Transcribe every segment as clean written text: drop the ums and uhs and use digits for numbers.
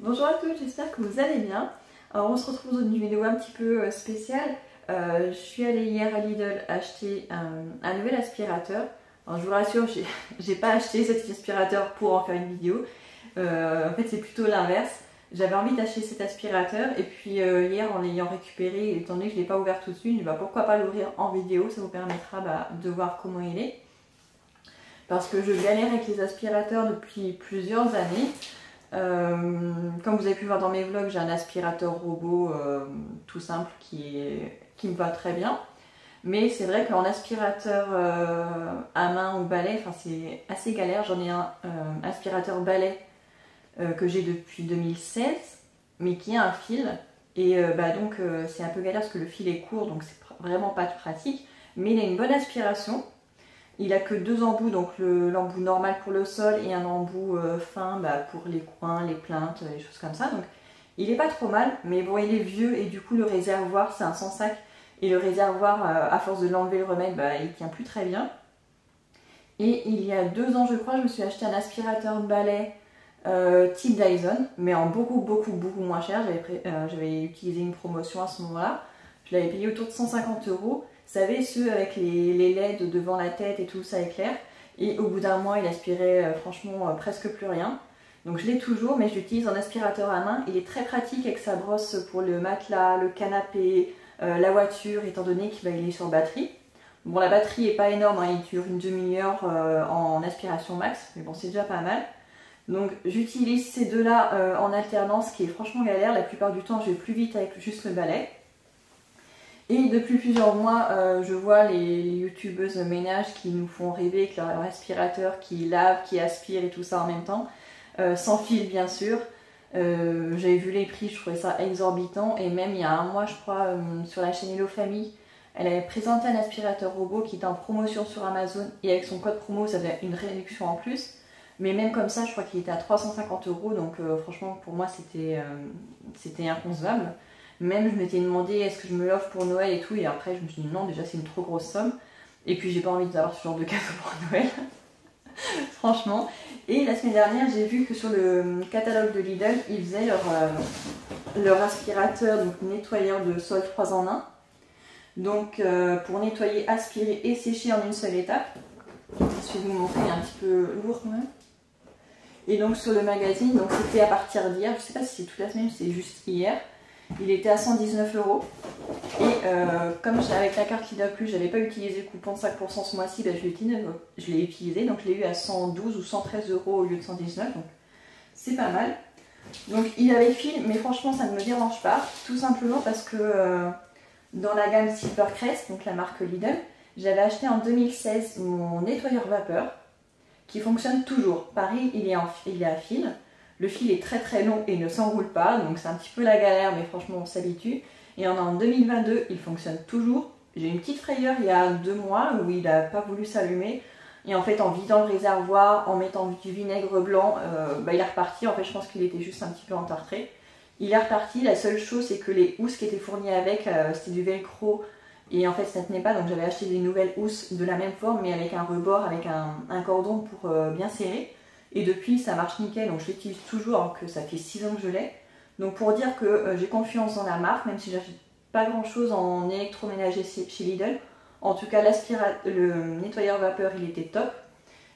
Bonjour à tous, j'espère que vous allez bien. Alors on se retrouve dans une vidéo un petit peu spéciale. Je suis allée hier à Lidl acheter un nouvel aspirateur. Alors je vous rassure, j'ai pas acheté cet aspirateur pour en faire une vidéo. En fait c'est plutôt l'inverse. J'avais envie d'acheter cet aspirateur et puis hier en l'ayant récupéré, étant donné que je ne l'ai pas ouvert tout de suite, pourquoi pas l'ouvrir en vidéo, ça vous permettra de voir comment il est. Parce que je galère avec les aspirateurs depuis plusieurs années. Comme vous avez pu voir dans mes vlogs, j'ai un aspirateur robot tout simple qui me va très bien. Mais c'est vrai qu'en aspirateur à main ou balai, c'est assez galère. J'en ai un aspirateur balai que j'ai depuis 2016, mais qui a un fil. Et donc c'est un peu galère parce que le fil est court, donc c'est vraiment pas pratique. Mais il a une bonne aspiration. Il a que deux embouts, donc l'embout normal pour le sol et un embout fin pour les coins, les plinthes, les choses comme ça. Donc il est pas trop mal, mais bon il est vieux et du coup le réservoir c'est un sans sac et le réservoir à force de l'enlever le remettre, il tient plus très bien. Et il y a 2 ans je crois, je me suis acheté un aspirateur de balai type Dyson, mais en beaucoup moins cher. J'avais utilisé une promotion à ce moment-là. Je l'avais payé autour de 150 €. Vous savez, ceux avec les LED devant la tête et tout, ça éclaire. Et au bout d'un mois, il aspirait franchement presque plus rien. Donc je l'ai toujours, mais je l'utilise en aspirateur à main. Il est très pratique avec sa brosse pour le matelas, le canapé, la voiture, étant donné qu'il est sur batterie. Bon, la batterie n'est pas énorme, il dure une demi-heure en aspiration max, mais bon, c'est déjà pas mal. Donc j'utilise ces deux-là en alternance, qui est franchement galère. La plupart du temps, je vais plus vite avec juste le balai. Et depuis plusieurs mois, je vois les youtubeuses ménage qui nous font rêver avec leur aspirateur qui lave, qui aspire et tout ça en même temps. Sans fil bien sûr. J'avais vu les prix, je trouvais ça exorbitant. Et même il y a un mois, je crois, sur la chaîne Hello Famille, elle avait présenté un aspirateur robot qui était en promotion sur Amazon. Et avec son code promo, ça faisait une réduction en plus. Mais même comme ça, je crois qu'il était à 350 €. Donc franchement, pour moi, c'était inconcevable. Même je m'étais demandé est-ce que je me l'offre pour Noël et tout, et après je me suis dit non, déjà c'est une trop grosse somme, et puis j'ai pas envie d'avoir ce genre de cadeau pour Noël, franchement. Et la semaine dernière, j'ai vu que sur le catalogue de Lidl, ils faisaient leur aspirateur, donc nettoyeur de sol 3 en 1. Donc pour nettoyer, aspirer et sécher en une seule étape. Je vais vous montrer, il est un petit peu lourd quand même. Et donc sur le magazine, donc c'était à partir d'hier, je sais pas si c'est toute la semaine, c'est juste hier. Il était à 119 €. Et comme avec la carte Lidl Plus, j'avais pas utilisé le coupon de 5% ce mois-ci, je l'ai utilisé. Donc je l'ai eu à 112 ou 113 € au lieu de 119. Donc c'est pas mal. Donc il avait fil, mais franchement ça ne me dérange pas. Tout simplement parce que dans la gamme Silvercrest, donc la marque Lidl, j'avais acheté en 2016 mon nettoyeur vapeur qui fonctionne toujours. Pareil, il est à fil. Le fil est très long et ne s'enroule pas, donc c'est un petit peu la galère, mais franchement on s'habitue. Et en 2022, il fonctionne toujours. J'ai une petite frayeur il y a 2 mois où il n'a pas voulu s'allumer. Et en fait, en vidant le réservoir, en mettant du vinaigre blanc, il est reparti. En fait, je pense qu'il était juste un petit peu entartré. Il est reparti. La seule chose, c'est que les housses qui étaient fournies avec, c'était du velcro. Et en fait, ça ne tenait pas, donc j'avais acheté des nouvelles housses de la même forme, mais avec un rebord, avec un cordon pour bien serrer. Et depuis, ça marche nickel, donc je l'utilise toujours, alors que ça fait 6 ans que je l'ai. Donc pour dire que j'ai confiance dans la marque, même si j'achète pas grand chose en électroménager chez Lidl. En tout cas, le nettoyeur vapeur, il était top.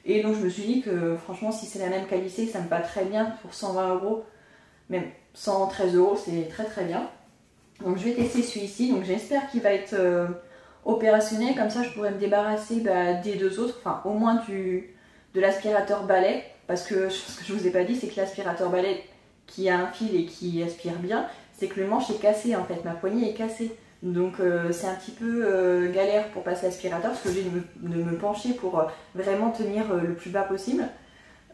Et donc je me suis dit que franchement, si c'est la même qualité, ça me va très bien pour 120 €, même 113 €, c'est très bien. Donc je vais tester celui-ci, donc j'espère qu'il va être opérationnel, comme ça je pourrais me débarrasser des 2 autres, enfin au moins de l'aspirateur balai. Parce que ce que je vous ai pas dit, c'est que l'aspirateur balai qui a un fil et qui aspire bien, c'est que le manche est cassé en fait, ma poignée est cassée. Donc c'est un petit peu galère pour passer l'aspirateur, parce que j'ai de me pencher pour vraiment tenir le plus bas possible.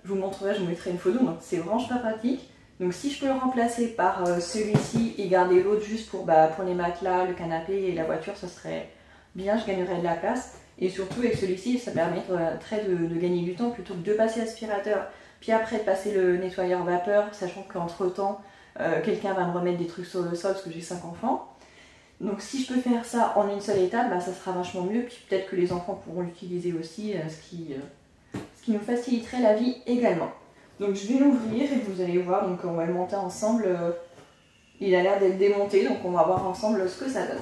Je vous montrerai, je vous mettrai une photo, donc c'est vraiment pas pratique. Donc si je peux le remplacer par celui-ci et garder l'autre juste pour les matelas, le canapé et la voiture, ça serait bien, je gagnerais de la place. Et surtout avec celui-ci, ça permettrait de gagner du temps plutôt que de passer l'aspirateur, puis après de passer le nettoyeur vapeur, sachant qu'entre temps, quelqu'un va me remettre des trucs sur le sol parce que j'ai 5 enfants. Donc si je peux faire ça en une seule étape, ça sera vachement mieux, puis peut-être que les enfants pourront l'utiliser aussi, ce qui nous faciliterait la vie également. Donc je vais l'ouvrir et vous allez voir, donc on va le monter ensemble. Il a l'air d'être démonté, donc on va voir ensemble ce que ça donne.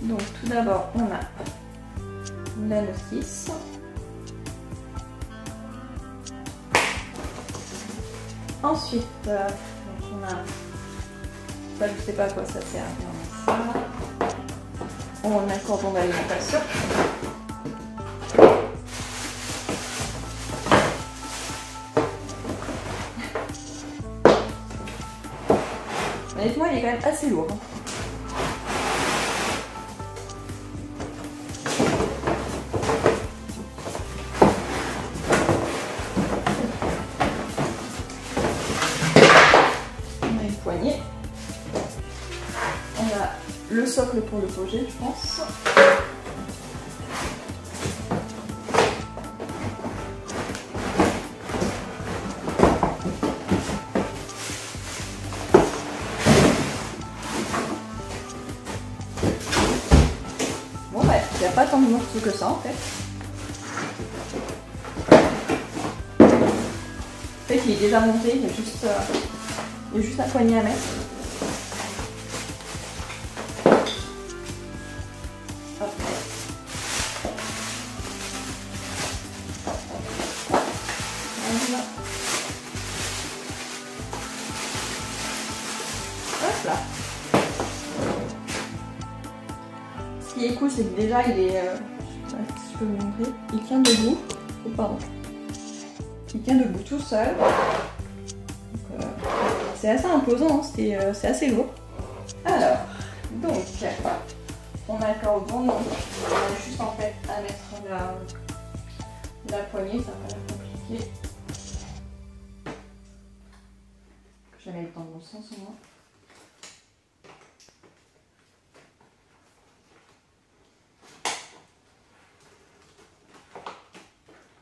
Donc tout d'abord on a la notice. Ensuite, donc on a, ça je sais pas à quoi ça sert, on a ça. On a un cordon d'alimentation. Honnêtement il est quand même assez lourd. On a le socle pour le poser, je pense. Bon bah, il n'y a pas tant de morceaux que ça en fait. En fait, il est déjà monté, il y a juste la poignée à mettre. Hop. Voilà. Hop là. Ce qui est cool, c'est que déjà il est... je sais pas si je peux vous montrer. Il tient debout. Oh, pardon. Il tient debout tout seul. C'est assez imposant, hein, c'est assez lourd. Alors, donc, on a le cordon, donc on a juste en fait à mettre la poignée, ça va pas l'air compliqué. Je vais mettre dans le bon sens au moins.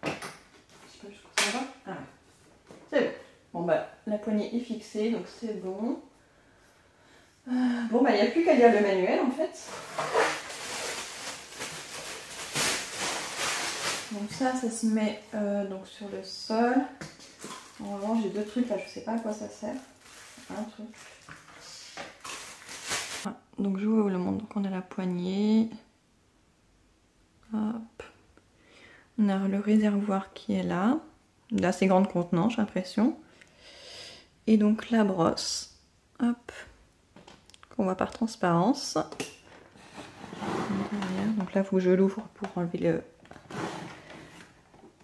Je sais pas jusqu'où ça va. Ah ouais. C'est bon. Bon bah la poignée est fixée, donc c'est bon. Bon bah il n'y a plus qu'à lire le manuel en fait. Donc ça se met donc sur le sol. En revanche j'ai deux trucs là, je sais pas à quoi ça sert. Un truc. Donc je vous le montre, donc on a la poignée. Hop. On a le réservoir qui est là. D'assez grande contenance, j'ai l'impression. Et donc la brosse. Hop. Qu'on voit par transparence. Donc là, il faut que je l'ouvre pour enlever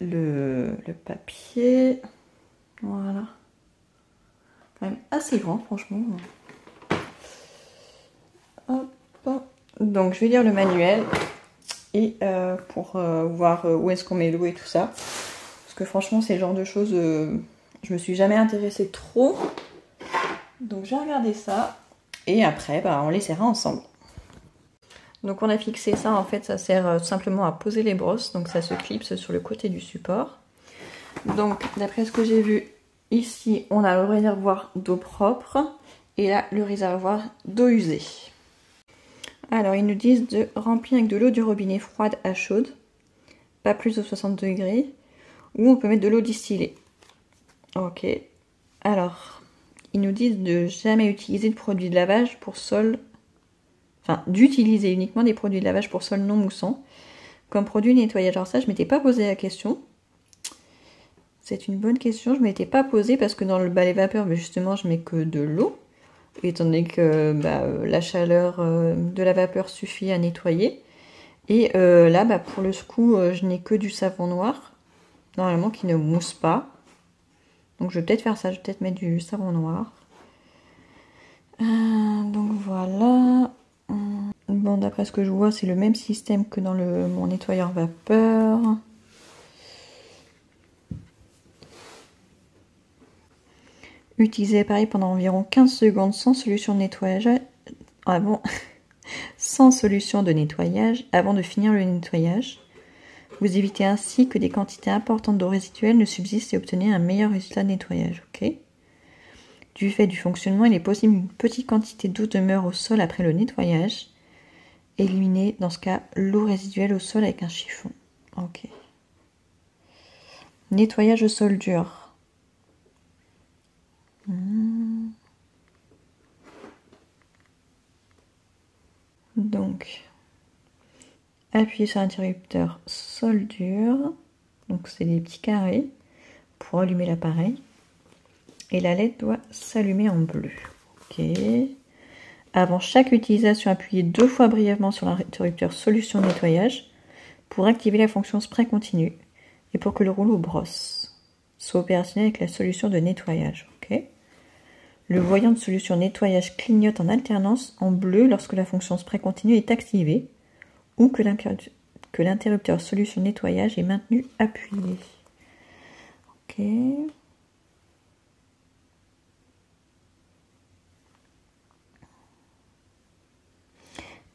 le papier. Voilà. Quand même assez grand, franchement. Hop. Donc je vais lire le manuel. Et pour voir où est-ce qu'on met l'eau et tout ça. Parce que franchement, c'est le genre de choses... je me suis jamais intéressée trop. Donc j'ai regardé ça. Et après, bah, on les serra ensemble. Donc on a fixé ça, en fait, ça sert simplement à poser les brosses. Donc ça se clipse sur le côté du support. Donc d'après ce que j'ai vu, ici, on a le réservoir d'eau propre. Et là, le réservoir d'eau usée. Alors, ils nous disent de remplir avec de l'eau du robinet froide à chaude. Pas plus de 60 degrés. Ou on peut mettre de l'eau distillée. Ok. Alors... Ils nous disent de jamais utiliser de produits de lavage pour sol, enfin d'utiliser uniquement des produits de lavage pour sol non moussant comme produit de nettoyage. Alors ça, je m'étais pas posé la question. C'est une bonne question, je m'étais pas posé parce que dans le balai vapeur, justement, je mets que de l'eau, étant donné que la chaleur de la vapeur suffit à nettoyer. Et là, pour le coup, je n'ai que du savon noir, normalement qui ne mousse pas. Donc je vais peut-être faire ça, je vais peut-être mettre du savon noir. Donc voilà. Bon, d'après ce que je vois, c'est le même système que dans mon nettoyeur vapeur. Utiliser l'appareil pendant environ 15 secondes sans solution de nettoyage. Sans solution de nettoyage avant de finir le nettoyage. Vous évitez ainsi que des quantités importantes d'eau résiduelle ne subsistent et obtenez un meilleur résultat de nettoyage. Okay. Du fait du fonctionnement, il est possible qu'une petite quantité d'eau demeure au sol après le nettoyage. Éliminer, dans ce cas, l'eau résiduelle au sol avec un chiffon. Ok. Nettoyage au sol dur. Donc, appuyez sur l'interrupteur sol dur. Donc, c'est des petits carrés pour allumer l'appareil. Et la LED doit s'allumer en bleu. Ok. Avant chaque utilisation, appuyez 2 fois brièvement sur l'interrupteur solution nettoyage pour activer la fonction spray continu et pour que le rouleau brosse soit opérationnel avec la solution de nettoyage. Okay. Le voyant de solution nettoyage clignote en alternance en bleu lorsque la fonction spray continu est activée ou que l'interrupteur solution nettoyage est maintenu appuyé. Ok.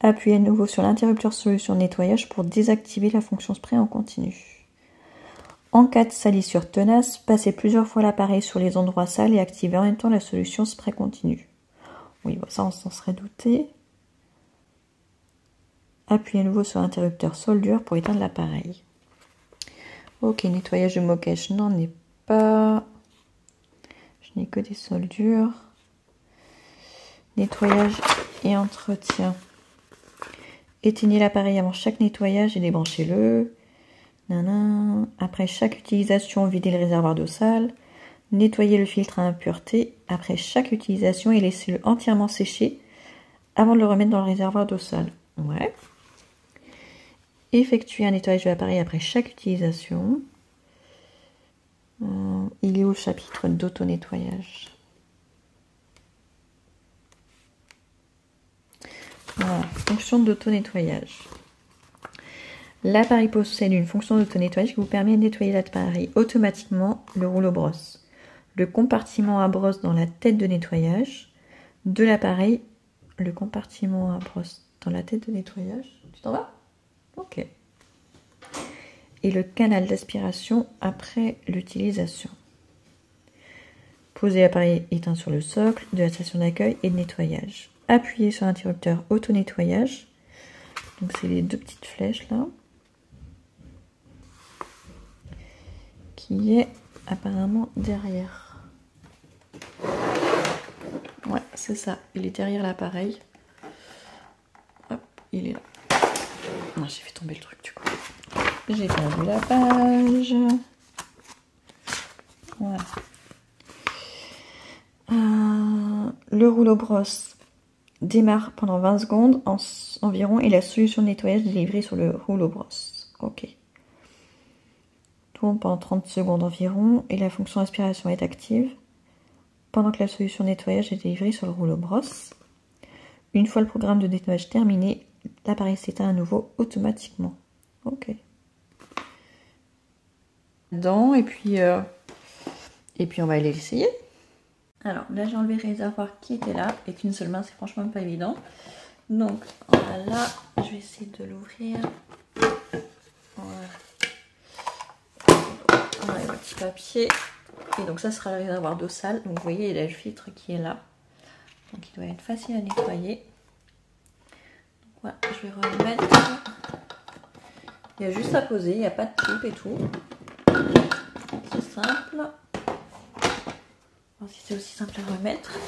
Appuyez à nouveau sur l'interrupteur solution nettoyage pour désactiver la fonction spray en continu. En cas de salissure tenace, passez plusieurs fois l'appareil sur les endroits sales et activez en même temps la solution spray continu. Oui, bon, ça on s'en serait douté. Appuyez à nouveau sur l'interrupteur sol dur pour éteindre l'appareil. Ok, nettoyage de moquette, je n'en ai pas. Je n'ai que des sols durs. Nettoyage et entretien. Éteignez l'appareil avant chaque nettoyage et débranchez-le. Après chaque utilisation, videz le réservoir d'eau sale. Nettoyez le filtre à impureté après chaque utilisation et laissez-le entièrement sécher avant de le remettre dans le réservoir d'eau sale. Ouais. Effectuez un nettoyage de l'appareil après chaque utilisation. Il est où le chapitre d'auto-nettoyage? Voilà, fonction d'auto-nettoyage. L'appareil possède une fonction d'auto-nettoyage qui vous permet de nettoyer l'appareil automatiquement le rouleau brosse, le compartiment à brosse dans la tête de nettoyage de l'appareil, le compartiment à brosse dans la tête de nettoyage. Tu t'en vas? Ok. Et le canal d'aspiration après l'utilisation. Posez l'appareil éteint sur le socle de la station d'accueil et de nettoyage. Appuyez sur l'interrupteur auto-nettoyage. Donc c'est les 2 petites flèches là. Qui est apparemment derrière. Ouais, c'est ça. Il est derrière l'appareil. Hop, il est là. Non, j'ai fait tomber le truc du coup. J'ai perdu la page. Voilà. Le rouleau brosse démarre pendant 20 secondes environ et la solution de nettoyage est délivrée sur le rouleau brosse. Ok. Tourne pendant 30 secondes environ et la fonction aspiration est active pendant que la solution de nettoyage est délivrée sur le rouleau brosse. Une fois le programme de nettoyage terminé, l'appareil s'éteint à nouveau automatiquement. Ok. Et puis on va aller l'essayer. Alors là j'ai enlevé le réservoir qui était là et qu'une seule main, c'est franchement pas évident. Donc voilà, je vais essayer de l'ouvrir. Voilà. On enlève le petit papier. Et donc ça sera le réservoir d'eau sale. Donc vous voyez, il y a le filtre qui est là. Donc il doit être facile à nettoyer. Donc voilà, je vais remettre. Il y a juste à poser, il n'y a pas de clip et tout. C'est simple. Si c'est aussi simple à remettre.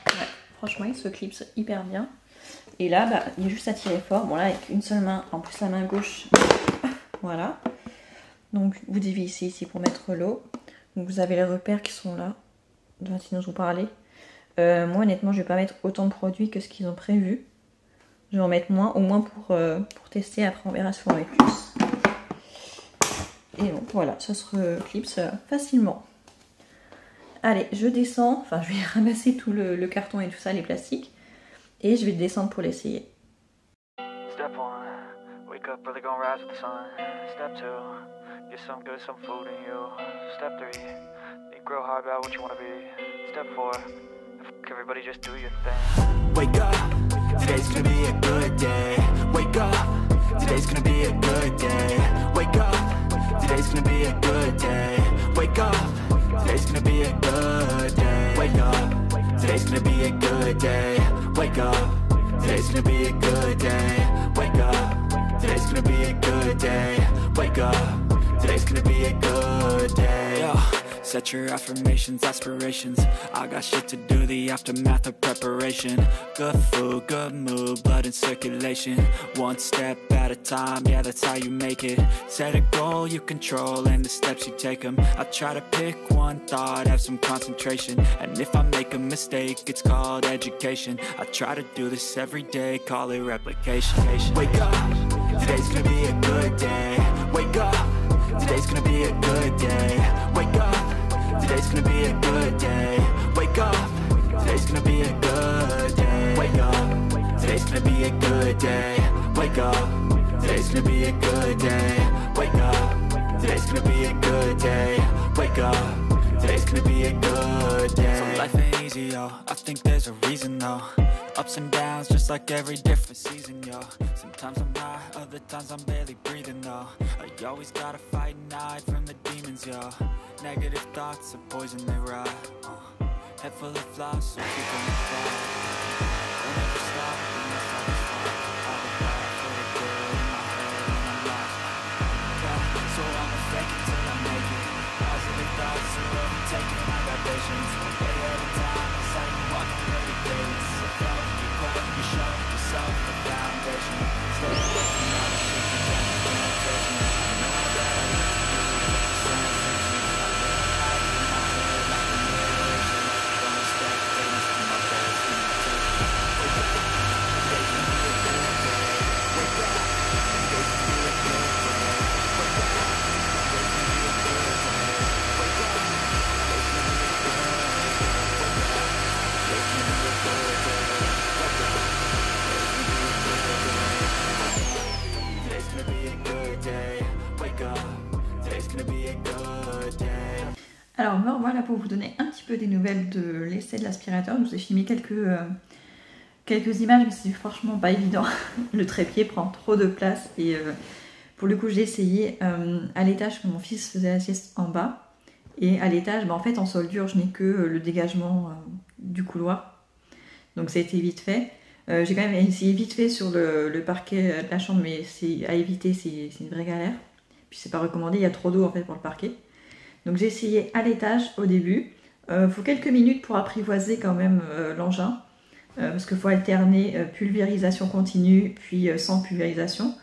Ouais, franchement il se clipse hyper bien. Et là bah, il est juste à tirer fort. Bon là avec une seule main, en plus la main gauche. Voilà. Donc vous dévissez ici pour mettre l'eau. Donc vous avez les repères qui sont là. Sinon je vous parlais. Moi honnêtement je vais pas mettre autant de produits que ce qu'ils ont prévu. Je vais en mettre moins, au moins pour tester. Après on verra si on en met plus. Et donc voilà, ça se reclipse facilement. Allez, je descends, enfin je vais ramasser tout le carton et tout ça, les plastiques, et je vais descendre pour l'essayer. Step 1, wake up early, gonna rise with the sun. Step 2, get some good, some food in you. Step 3, think real hard about what you wanna be. Step 4, everybody just do your thing. Wake up, today's gonna be a good day. Wake up, today's gonna be a good day. Wake up, today's gonna be a good day. Wake up, today's gonna be a good day. Wake up, today's gonna be a good day. Wake up, today's gonna be a good day. Wake up, today's gonna be a good day. Wake up, today's gonna be a good day. Yo, set your affirmations, aspirations. I got shit to do, the aftermath of preparation. Good food, good mood, blood in circulation. One step at a time, yeah, that's how you make it. Set a goal you control and the steps you take them. I try to pick one thought, have some concentration. And if I make a mistake, it's called education. I try to do this every day, call it replication. Wake up, today's gonna be a good day. Wake up, today's gonna be a good day. Wake up, today's gonna be a good day. Wake up, today's gonna be a good day. Wake up, today's gonna be a good day. Wake up, today's gonna be a good day. Wake up, today's gonna be a good day. Wake up, today's gonna be a good day. So life ain't easy, yo, I think there's a reason though. Ups and downs, just like every different season, yo. Sometimes I'm high, other times I'm barely breathing, though. You always gotta fight and hide from the demons, yo. Negative thoughts are poison, they rot. Head full of flies, so keep on the fly. Don't ever stop, you must always fight. All the bad for the good in my head and I'm lost. Yeah, so I'ma fake it till I make it. Positive thoughts are overtaken, I got visions. One day at a time, it's like I'm walking every day. This is a flow, you grow, you show yourself the foundation. Stay away from all the shit you don't have limitations. I know that I used to be the sensation. I live life in my head like a narration. Don't expect things from my best imitation. Wake up, today's gonna be a good day. Wake up, today's gonna be a good day. Wake up, today's gonna be a good day. Wake up, today's gonna be a good day. Wake up, today's gonna be a good day. Wake up, today's gonna be a good day. Wake up, today's gonna be a good day. Alors me revoilà pour vous donner un petit peu des nouvelles de l'essai de l'aspirateur. Je vous ai filmé quelques images, mais c'est franchement pas évident. Le trépied prend trop de place et pour le coup j'ai essayé à l'étage que mon fils faisait la sieste en bas. Et à l'étage, en fait en sol dur, je n'ai que le dégagement du couloir. Donc ça a été vite fait. J'ai quand même essayé vite fait sur le parquet de la chambre, mais c'est à éviter, c'est une vraie galère. Puis c'est pas recommandé, il y a trop d'eau en fait pour le parquet. Donc j'ai essayé à l'étage au début. Faut quelques minutes pour apprivoiser quand même l'engin. Parce qu'il faut alterner pulvérisation continue puis sans pulvérisation.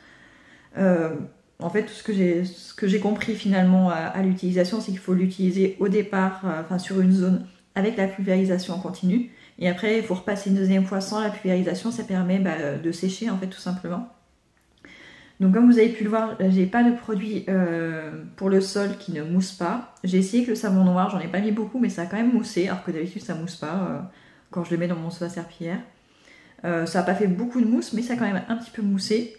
En fait, tout ce que j'ai compris finalement à l'utilisation, c'est qu'il faut l'utiliser au départ, sur une zone avec la pulvérisation continue. Et après, il faut repasser une deuxième fois sans la pulvérisation. Ça permet de sécher en fait tout simplement. Donc comme vous avez pu le voir, j'ai pas de produit pour le sol qui ne mousse pas. J'ai essayé avec le savon noir, j'en ai pas mis beaucoup, mais ça a quand même moussé, alors que d'habitude ça mousse pas quand je le mets dans mon seau à serpillière. Ça n'a pas fait beaucoup de mousse, mais ça a quand même un petit peu moussé.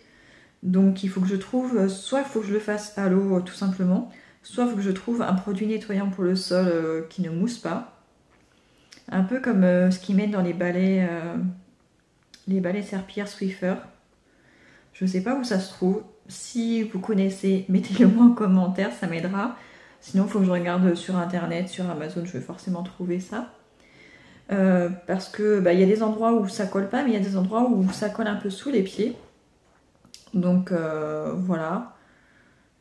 Donc il faut que je trouve, soit il faut que je le fasse à l'eau tout simplement, soit il faut que je trouve un produit nettoyant pour le sol qui ne mousse pas. Un peu comme ce qu'ils mettent dans les balais serpillères Swiffer. Je ne sais pas où ça se trouve. Si vous connaissez, mettez-le moi en commentaire, ça m'aidera. Sinon, il faut que je regarde sur internet, sur Amazon, je vais forcément trouver ça. Parce que y a des endroits où ça colle pas, mais il y a des endroits où ça colle un peu sous les pieds. Donc voilà.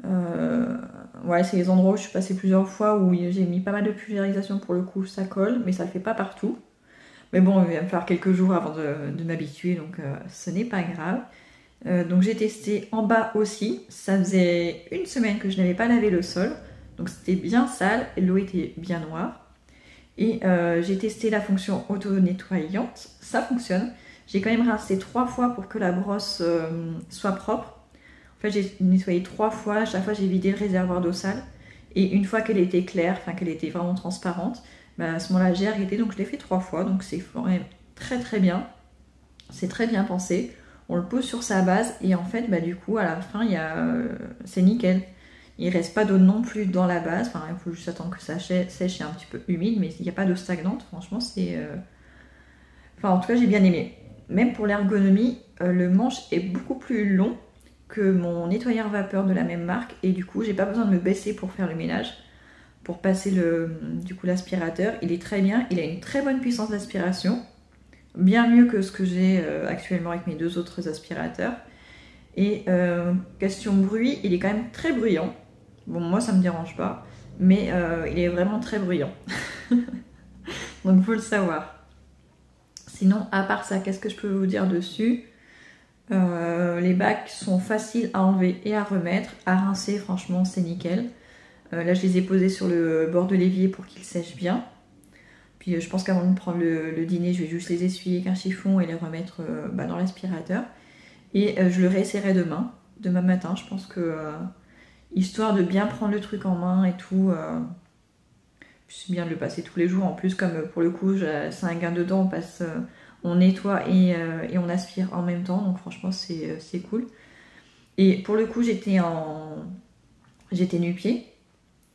Ouais, c'est les endroits où je suis passée plusieurs fois où j'ai mis pas mal de pulvérisation pour le coup, ça colle, mais ça le fait pas partout. Mais bon, il va me falloir quelques jours avant de m'habituer, donc ce n'est pas grave. Donc j'ai testé en bas aussi, ça faisait une semaine que je n'avais pas lavé le sol, donc c'était bien sale, l'eau était bien noire. Et j'ai testé la fonction auto-nettoyante, ça fonctionne. J'ai quand même rincé 3 fois pour que la brosse soit propre. En fait j'ai nettoyé 3 fois, à chaque fois j'ai vidé le réservoir d'eau sale. Et une fois qu'elle était claire, enfin qu'elle était vraiment transparente, à ce moment-là j'ai arrêté, donc je l'ai fait 3 fois, donc c'est quand même très très bien. C'est très bien pensé. On le pose sur sa base et en fait du coup à la fin c'est nickel. Il ne reste pas d'eau non plus dans la base, enfin il faut juste attendre que ça sèche et un petit peu humide, mais il n'y a pas d'eau stagnante, franchement c'est... Enfin en tout cas j'ai bien aimé. Même pour l'ergonomie, le manche est beaucoup plus long que mon nettoyeur vapeur de la même marque et du coup j'ai pas besoin de me baisser pour faire le ménage, pour passer l'aspirateur. Il est très bien, il a une très bonne puissance d'aspiration, bien mieux que ce que j'ai actuellement avec mes 2 autres aspirateurs. Et question bruit, il est quand même très bruyant. Bon, moi ça me dérange pas, mais il est vraiment très bruyant. Donc faut le savoir. Sinon, à part ça, qu'est-ce que je peux vous dire dessus? Les bacs sont faciles à enlever et à remettre. À rincer, franchement, c'est nickel. Là, je les ai posés sur le bord de l'évier pour qu'ils sèchent bien. Puis je pense qu'avant de prendre le dîner, je vais juste les essuyer avec un chiffon et les remettre dans l'aspirateur. Et je le réessayerai demain matin. Je pense que, histoire de bien prendre le truc en main et tout, c'est bien de le passer tous les jours. En plus, comme pour le coup, c'est un gain de temps, on nettoie et on aspire en même temps. Donc franchement, c'est cool. Et pour le coup, j'étais nu-pied.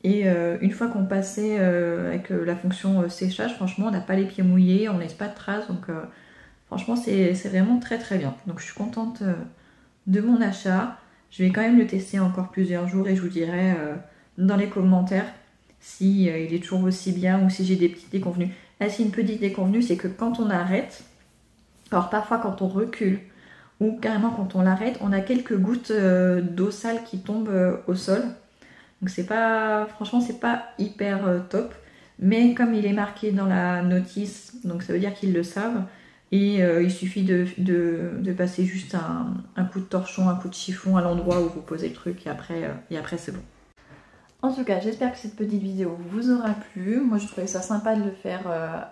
Et une fois qu'on passait avec la fonction séchage, franchement, on n'a pas les pieds mouillés, on ne laisse pas de traces. Donc franchement, c'est vraiment très très bien. Donc je suis contente de mon achat. Je vais quand même le tester encore plusieurs jours et je vous dirai dans les commentaires si il est toujours aussi bien ou si j'ai des petites déconvenues. Là, c'est une petite déconvenue, c'est que quand on arrête, alors parfois quand on recule ou carrément quand on l'arrête, on a quelques gouttes d'eau sale qui tombent au sol. Donc c'est pas, franchement c'est pas hyper top, mais comme il est marqué dans la notice, donc ça veut dire qu'ils le savent, et il suffit de passer juste un coup de torchon, un coup de chiffon à l'endroit où vous posez le truc et après c'est bon. En tout cas, j'espère que cette petite vidéo vous aura plu. Moi je trouvais ça sympa de le faire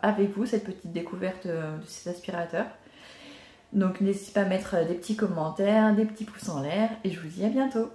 avec vous, cette petite découverte de ces aspirateurs. Donc n'hésitez pas à mettre des petits commentaires, des petits pouces en l'air, et je vous dis à bientôt.